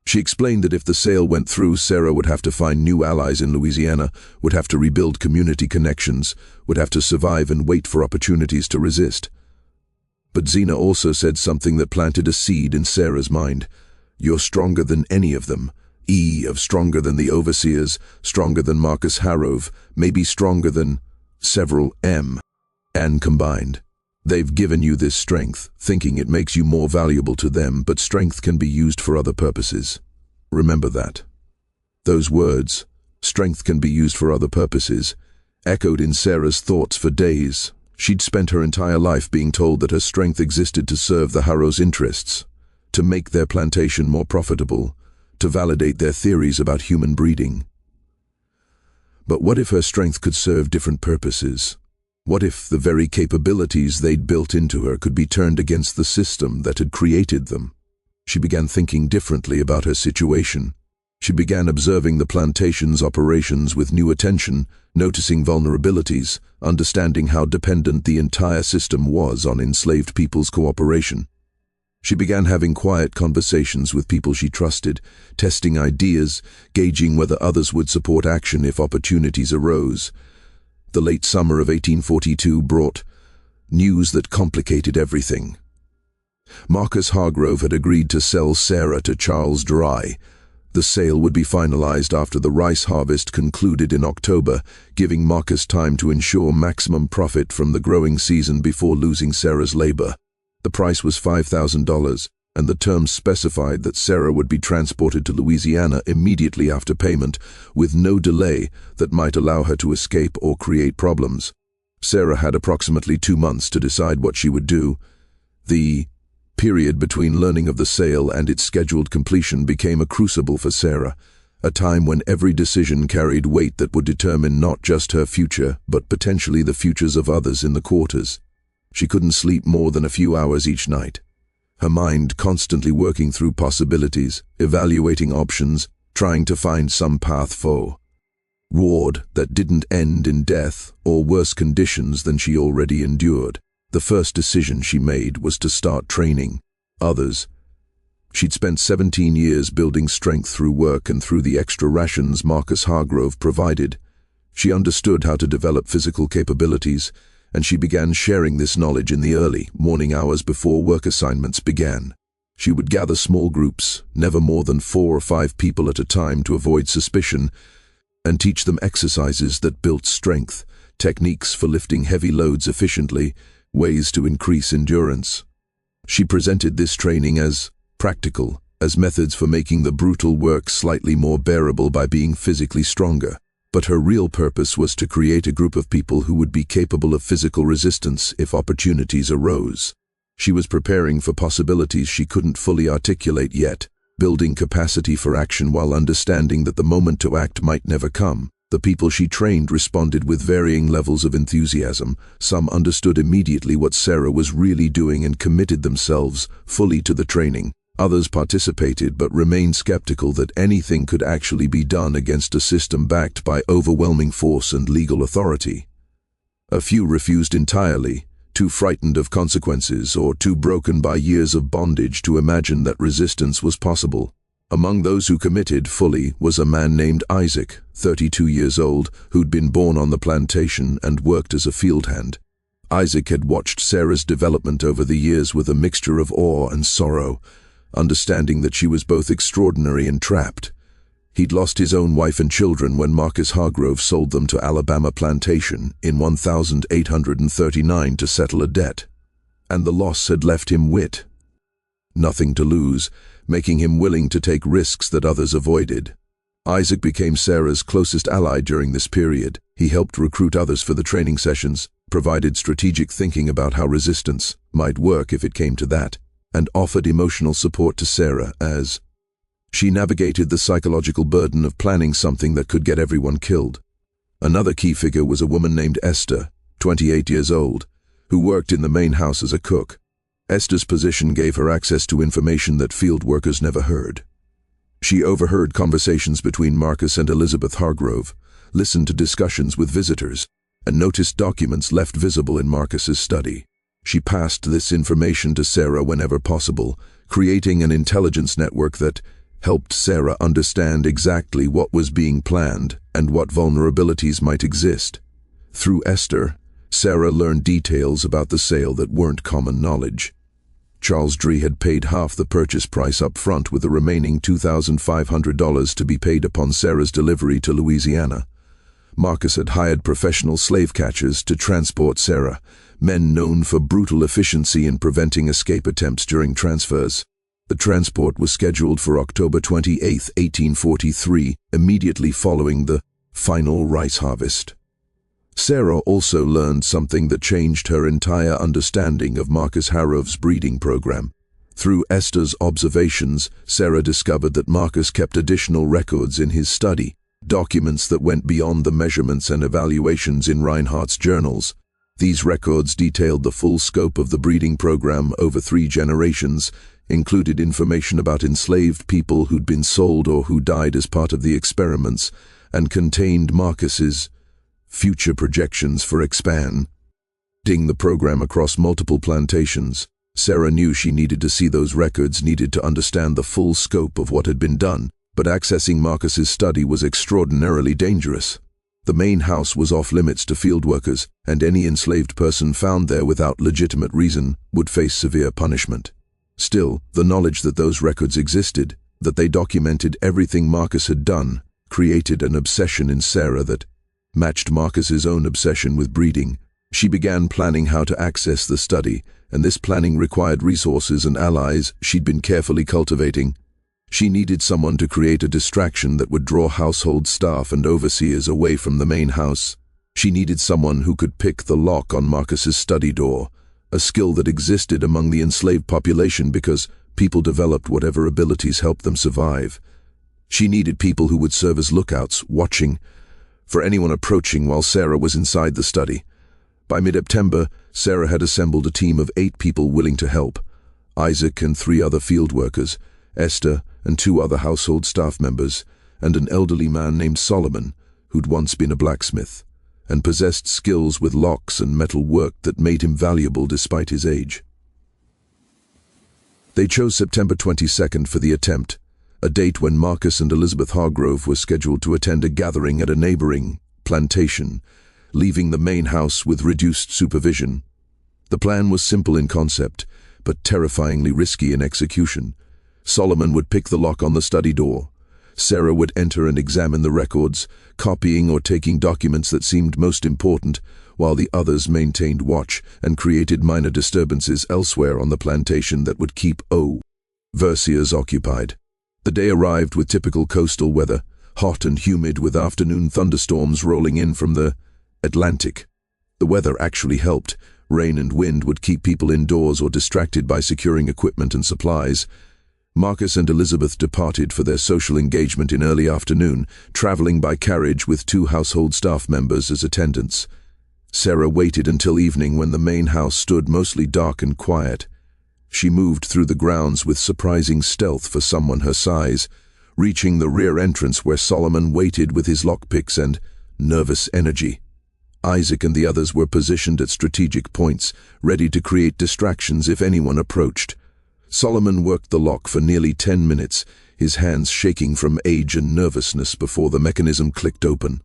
She explained that if the sale went through, Sarah would have to find new allies in Louisiana, would have to rebuild community connections, would have to survive and wait for opportunities to resist. But Zena also said something that planted a seed in Sarah's mind. "You're stronger than any of them. Stronger than the overseers, stronger than Marcus Harrow, maybe stronger than several and combined. They've given you this strength, thinking it makes you more valuable to them, but strength can be used for other purposes. Remember that." Those words, "strength can be used for other purposes," echoed in Sarah's thoughts for days. She'd spent her entire life being told that her strength existed to serve the Harrows' interests, to make their plantation more profitable, to validate their theories about human breeding. But what if her strength could serve different purposes? What if the very capabilities they'd built into her could be turned against the system that had created them? She began thinking differently about her situation. She began observing the plantation's operations with new attention, noticing vulnerabilities, understanding how dependent the entire system was on enslaved people's cooperation. She began having quiet conversations with people she trusted, testing ideas, gauging whether others would support action if opportunities arose. The late summer of 1842 brought news that complicated everything. Marcus Hargrove had agreed to sell Sarah to Charles Dry. The sale would be finalized after the rice harvest concluded in October, giving Marcus time to ensure maximum profit from the growing season before losing Sarah's labor. The price was $5,000, and the terms specified that Sarah would be transported to Louisiana immediately after payment, with no delay that might allow her to escape or create problems. Sarah had approximately 2 months to decide what she would do. The period between learning of the sale and its scheduled completion became a crucible for Sarah, a time when every decision carried weight that would determine not just her future, but potentially the futures of others in the quarters. She couldn't sleep more than a few hours each night, her mind constantly working through possibilities, evaluating options, trying to find some path forward that didn't end in death or worse conditions than she already endured. The first decision she made was to start training others. She'd spent 17 years building strength through work and through the extra rations Marcus Hargrove provided. She understood how to develop physical capabilities, and she began sharing this knowledge in the early morning hours before work assignments began. She would gather small groups, never more than 4 or 5 people at a time to avoid suspicion, and teach them exercises that built strength, techniques for lifting heavy loads efficiently, ways to increase endurance. She presented this training as practical, as methods for making the brutal work slightly more bearable by being physically stronger. But her real purpose was to create a group of people who would be capable of physical resistance if opportunities arose. She was preparing for possibilities she couldn't fully articulate yet, building capacity for action while understanding that the moment to act might never come. The people she trained responded with varying levels of enthusiasm. Some understood immediately what Sarah was really doing and committed themselves fully to the training. Others participated but remained skeptical that anything could actually be done against a system backed by overwhelming force and legal authority. A few refused entirely, too frightened of consequences or too broken by years of bondage to imagine that resistance was possible. Among those who committed fully was a man named Isaac, 32 years old, who'd been born on the plantation and worked as a field hand. Isaac had watched Sarah's development over the years with a mixture of awe and sorrow, understanding that she was both extraordinary and trapped. He'd lost his own wife and children when Marcus Hargrove sold them to Alabama Plantation in 1839 to settle a debt. And the loss had left him nothing to lose, making him willing to take risks that others avoided. Isaac became Sarah's closest ally during this period. He helped recruit others for the training sessions, provided strategic thinking about how resistance might work if it came to that, and offered emotional support to Sarah as she navigated the psychological burden of planning something that could get everyone killed. Another key figure was a woman named Esther, 28 years old, who worked in the main house as a cook. Esther's position gave her access to information that field workers never heard. She overheard conversations between Marcus and Elizabeth Hargrove, listened to discussions with visitors, and noticed documents left visible in Marcus's study. She passed this information to Sarah whenever possible, creating an intelligence network that helped Sarah understand exactly what was being planned and what vulnerabilities might exist. Through Esther, Sarah learned details about the sale that weren't common knowledge. Charles Dree had paid half the purchase price up front, with the remaining $2,500 to be paid upon Sarah's delivery to Louisiana. Marcus had hired professional slave catchers to transport Sarah, men known for brutal efficiency in preventing escape attempts during transfers. The transport was scheduled for October 28, 1843, immediately following the final rice harvest. Sarah also learned something that changed her entire understanding of Marcus Hargrove's breeding program. Through Esther's observations, Sarah discovered that Marcus kept additional records in his study, documents that went beyond the measurements and evaluations in Reinhardt's journals. These records detailed the full scope of the breeding program over 3 generations, included information about enslaved people who'd been sold or who died as part of the experiments, and contained Marcus's future projections for expanding the program across multiple plantations. Sarah knew she needed to see those records, needed to understand the full scope of what had been done, but accessing Marcus's study was extraordinarily dangerous. The main house was off limits to field workers, and any enslaved person found there without legitimate reason would face severe punishment. Still, the knowledge that those records existed, that they documented everything Marcus had done, created an obsession in Sarah that matched Marcus's own obsession with breeding. She began planning how to access the study, and this planning required resources and allies she'd been carefully cultivating. She needed someone to create a distraction that would draw household staff and overseers away from the main house. She needed someone who could pick the lock on Marcus's study door, a skill that existed among the enslaved population because people developed whatever abilities helped them survive. She needed people who would serve as lookouts, watching for anyone approaching while Sarah was inside the study. By mid-September, Sarah had assembled a team of 8 people willing to help: Isaac and 3 other field workers, Esther and 2 other household staff members, and an elderly man named Solomon, who'd once been a blacksmith, and possessed skills with locks and metal work that made him valuable despite his age. They chose September 22nd for the attempt, a date when Marcus and Elizabeth Hargrove were scheduled to attend a gathering at a neighboring plantation, leaving the main house with reduced supervision. The plan was simple in concept, but terrifyingly risky in execution. Solomon would pick the lock on the study door. Sarah would enter and examine the records, copying or taking documents that seemed most important, while the others maintained watch and created minor disturbances elsewhere on the plantation that would keep overseers occupied. The day arrived with typical coastal weather, hot and humid, with afternoon thunderstorms rolling in from the Atlantic. The weather actually helped. Rain and wind would keep people indoors or distracted by securing equipment and supplies. Marcus and Elizabeth departed for their social engagement in early afternoon, traveling by carriage with 2 household staff members as attendants. Sarah waited until evening when the main house stood mostly dark and quiet. She moved through the grounds with surprising stealth for someone her size, reaching the rear entrance where Solomon waited with his lockpicks and nervous energy. Isaac and the others were positioned at strategic points, ready to create distractions if anyone approached. Solomon worked the lock for nearly 10 minutes, his hands shaking from age and nervousness before the mechanism clicked open.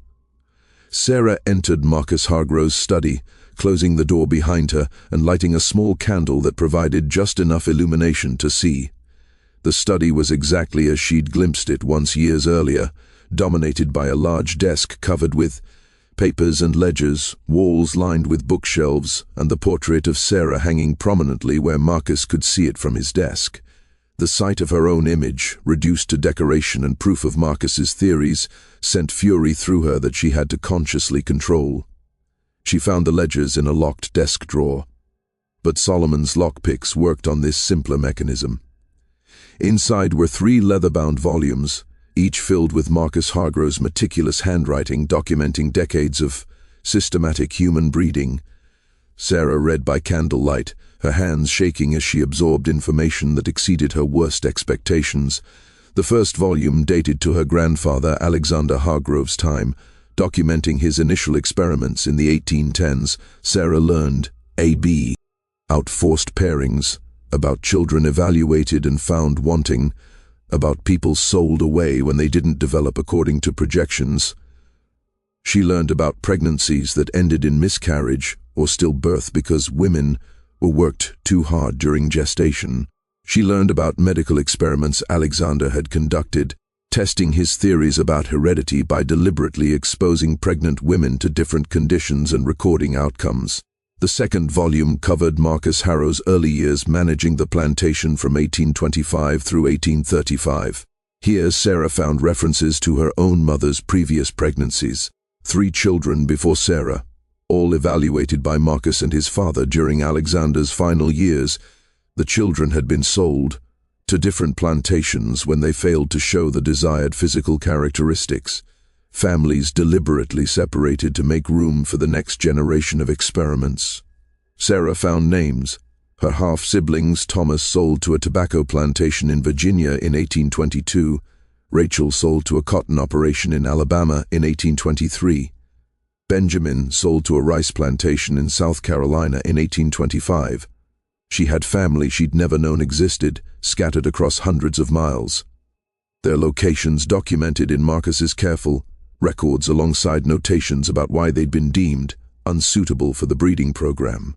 Sarah entered Marcus Hargrove's study, closing the door behind her and lighting a small candle that provided just enough illumination to see. The study was exactly as she'd glimpsed it once years earlier, dominated by a large desk covered with papers and ledgers, walls lined with bookshelves, and the portrait of Sarah hanging prominently where Marcus could see it from his desk. The sight of her own image, reduced to decoration and proof of Marcus's theories, sent fury through her that she had to consciously control. She found the ledgers in a locked desk drawer, but Solomon's lockpicks worked on this simpler mechanism. Inside were 3 leather-bound volumes, each filled with Marcus Hargrove's meticulous handwriting documenting decades of systematic human breeding. Sarah read by candlelight, her hands shaking as she absorbed information that exceeded her worst expectations. The first volume dated to her grandfather Alexander Hargrove's time, documenting his initial experiments in the 1810s. Sarah learned A.B. out forced pairings, about children evaluated and found wanting, about people sold away when they didn't develop according to projections. She learned about pregnancies that ended in miscarriage or stillbirth because women were worked too hard during gestation. She learned about medical experiments Alexander had conducted, testing his theories about heredity by deliberately exposing pregnant women to different conditions and recording outcomes. The second volume covered Marcus Harrow's early years managing the plantation from 1825 through 1835. Here, Sarah found references to her own mother's previous pregnancies, 3 children before Sarah, all evaluated by Marcus and his father during Alexander's final years. The children had been sold to different plantations when they failed to show the desired physical characteristics. Families deliberately separated to make room for the next generation of experiments. Sarah found names. Her half-siblings Thomas sold to a tobacco plantation in Virginia in 1822. Rachel sold to a cotton operation in Alabama in 1823. Benjamin sold to a rice plantation in South Carolina in 1825. She had family she'd never known existed, scattered across hundreds of miles. Their locations documented in Marcus's careful records alongside notations about why they'd been deemed unsuitable for the breeding program.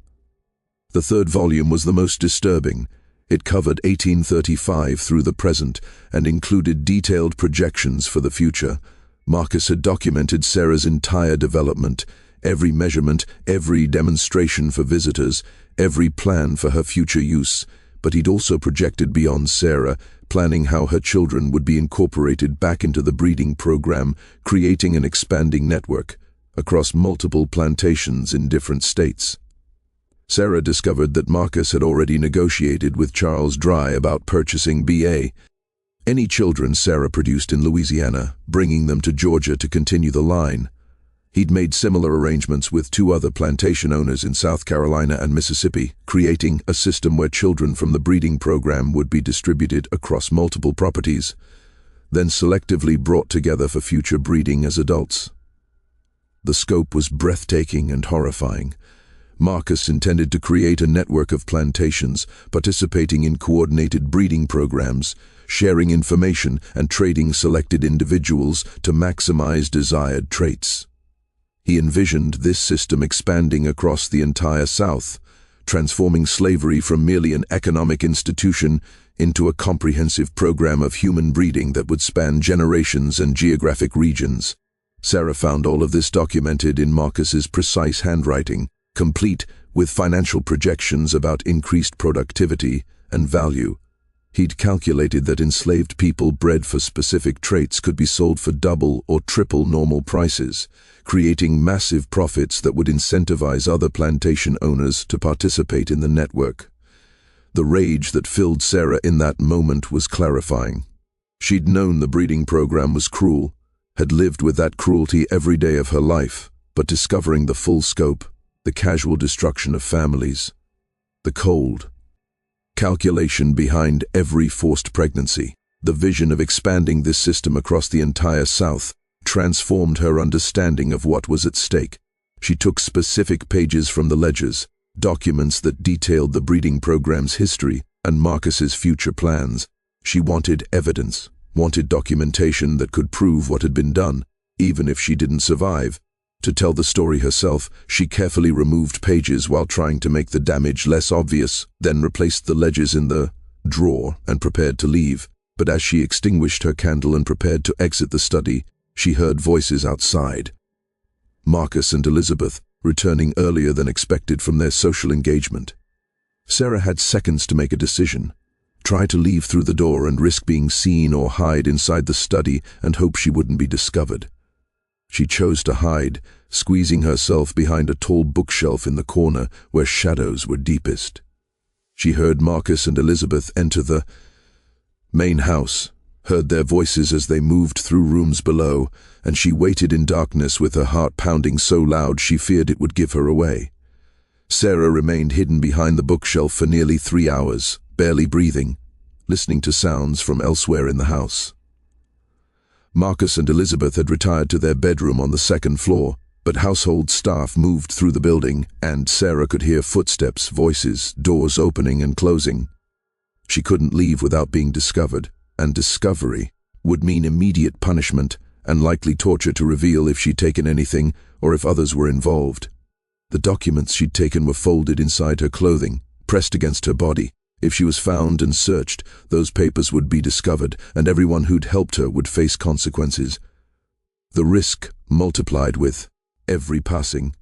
The third volume was the most disturbing. It covered 1835 through the present and included detailed projections for the future. Marcus had documented Sarah's entire development, every measurement, every demonstration for visitors, every plan for her future use, but he'd also projected beyond Sarah, planning how her children would be incorporated back into the breeding program, creating an expanding network across multiple plantations in different states. Sarah discovered that Marcus had already negotiated with Charles Dry about purchasing any children Sarah produced in Louisiana, bringing them to Georgia to continue the line. He'd made similar arrangements with 2 other plantation owners in South Carolina and Mississippi, creating a system where children from the breeding program would be distributed across multiple properties, then selectively brought together for future breeding as adults. The scope was breathtaking and horrifying. Marcus intended to create a network of plantations, participating in coordinated breeding programs, sharing information and trading selected individuals to maximize desired traits. He envisioned this system expanding across the entire South, transforming slavery from merely an economic institution into a comprehensive program of human breeding that would span generations and geographic regions. Sarah found all of this documented in Marcus's precise handwriting, complete with financial projections about increased productivity and value. He'd calculated that enslaved people bred for specific traits could be sold for double or triple normal prices, creating massive profits that would incentivize other plantation owners to participate in the network. The rage that filled Sarah in that moment was clarifying. She'd known the breeding program was cruel, had lived with that cruelty every day of her life, but discovering the full scope, the casual destruction of families, the cold calculation behind every forced pregnancy, the vision of expanding this system across the entire South, transformed her understanding of what was at stake. She took specific pages from the ledgers, documents that detailed the breeding program's history and Marcus's future plans. She wanted evidence, wanted documentation that could prove what had been done, even if she didn't survive. To tell the story herself, she carefully removed pages while trying to make the damage less obvious, then replaced the ledgers in the drawer and prepared to leave. But as she extinguished her candle and prepared to exit the study, she heard voices outside. Marcus and Elizabeth, returning earlier than expected from their social engagement. Sarah had seconds to make a decision. Try to leave through the door and risk being seen, or hide inside the study and hope she wouldn't be discovered. She chose to hide, squeezing herself behind a tall bookshelf in the corner where shadows were deepest. She heard Marcus and Elizabeth enter the main house, heard their voices as they moved through rooms below, and she waited in darkness with her heart pounding so loud she feared it would give her away. Sarah remained hidden behind the bookshelf for nearly 3 hours, barely breathing, listening to sounds from elsewhere in the house. Marcus and Elizabeth had retired to their bedroom on the 2nd floor, but household staff moved through the building, and Sarah could hear footsteps, voices, doors opening and closing. She couldn't leave without being discovered, and discovery would mean immediate punishment and likely torture to reveal if she'd taken anything or if others were involved. The documents she'd taken were folded inside her clothing, pressed against her body. If she was found and searched, those papers would be discovered, and everyone who'd helped her would face consequences. The risk multiplied with every passing